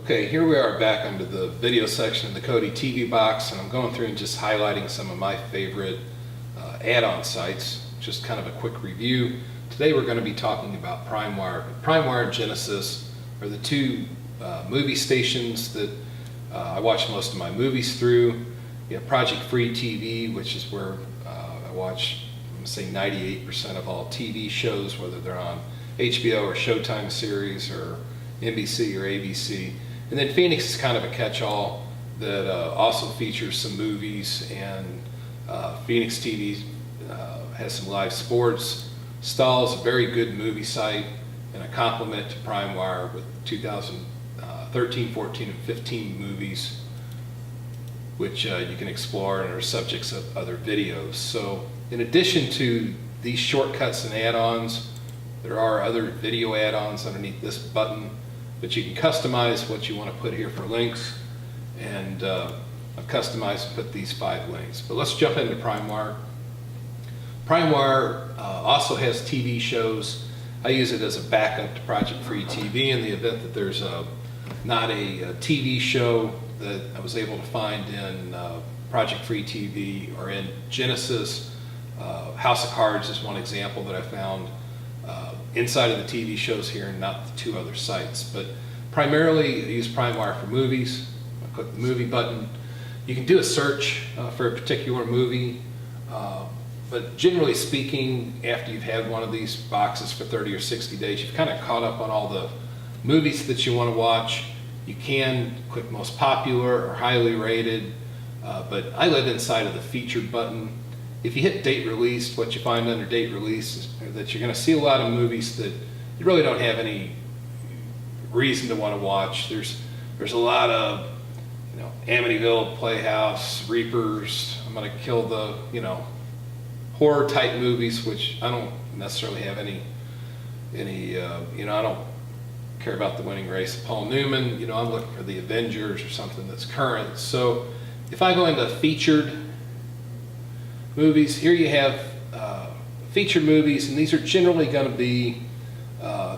Okay, here we are back under the video section of the Kodi TV box, and I'm going through and just highlighting some of my favorite add-on sites. Just kind of a quick review. Today we're going to be talking about PrimeWire. PrimeWire and Genesis are the two movie stations that I watch most of my movies through. You have Project Free TV, which is where I watch, I'm going to say 98% of all TV shows, whether they're on HBO or Showtime series or NBC or ABC. And then Phoenix is kind of a catch-all that also features some movies, and Phoenix TV has some live sports. Stahl's a very good movie site and a complement to PrimeWire with 2013, 14, and 15 movies, which you can explore and are subjects of other videos. So in addition to these shortcuts and add-ons, there are other video add-ons underneath this button, but you can customize what you want to put here for links, and I've customized and put these 5 links. But let's jump into PrimeWire. PrimeWire also has TV shows. I use it as a backup to Project Free TV in the event that there's not a TV show that I was able to find in Project Free TV or in Genesis. House of Cards is one example that I found inside of the TV shows here and not the 2 other sites. But primarily I use PrimeWire for movies. I click the movie button. You can do a search for a particular movie, but generally speaking, after you've had one of these boxes for 30 or 60 days, you've kind of caught up on all the movies that you want to watch. You can click most popular or highly rated, but I live inside of the featured button. If you hit date released, what you find under date release is that you're going to see a lot of movies that you really don't have any reason to want to watch. There's a lot of, Amityville Playhouse, Reapers, I'm going to kill the, horror type movies, which I don't necessarily have any, I don't care about The Winning Race of Paul Newman. I'm looking for The Avengers or something that's current. So if I go into featured movies, here you have featured movies, and these are generally going to be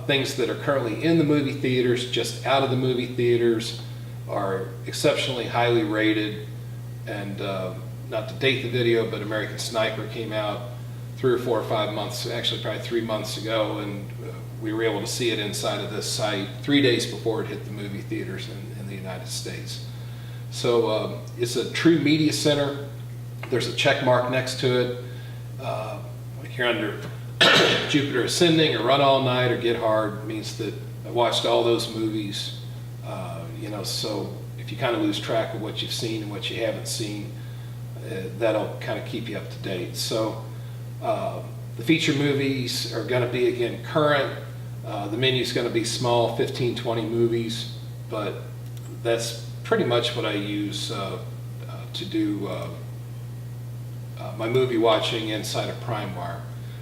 things that are currently in the movie theaters, just out of the movie theaters, are exceptionally highly rated. And not to date the video, but American Sniper came out 3 or 4 or 5 months, actually probably 3 months ago, and we were able to see it inside of this site 3 days before it hit the movie theaters in the United States. So it's a true media center. There's a check mark next to it. Like here under Jupiter Ascending or Run All Night or Get Hard means that I watched all those movies. So if you kind of lose track of what you've seen and what you haven't seen, that'll kind of keep you up to date. So the feature movies are going to be, again, current. The menu is going to be small, 15, 20 movies, but that's pretty much what I use to do my movie watching inside of PrimeWire.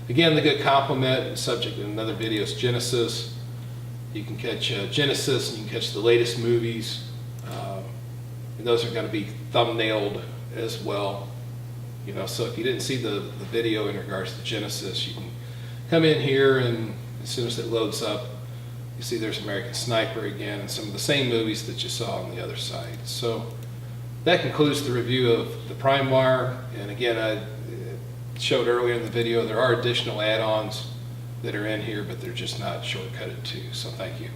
Again, the good complement and subject in another video is Genesis. You can catch Genesis, and you can catch the latest movies, and those are going to be thumbnailed as well. So if you didn't see the video in regards to Genesis, you can come in here, and as soon as it loads up, you see there's American Sniper again and some of the same movies that you saw on the other side. So that concludes the review of the PrimeWire. And again, I showed earlier in the video, there are additional add-ons that are in here, but they're just not shortcutted to. So thank you.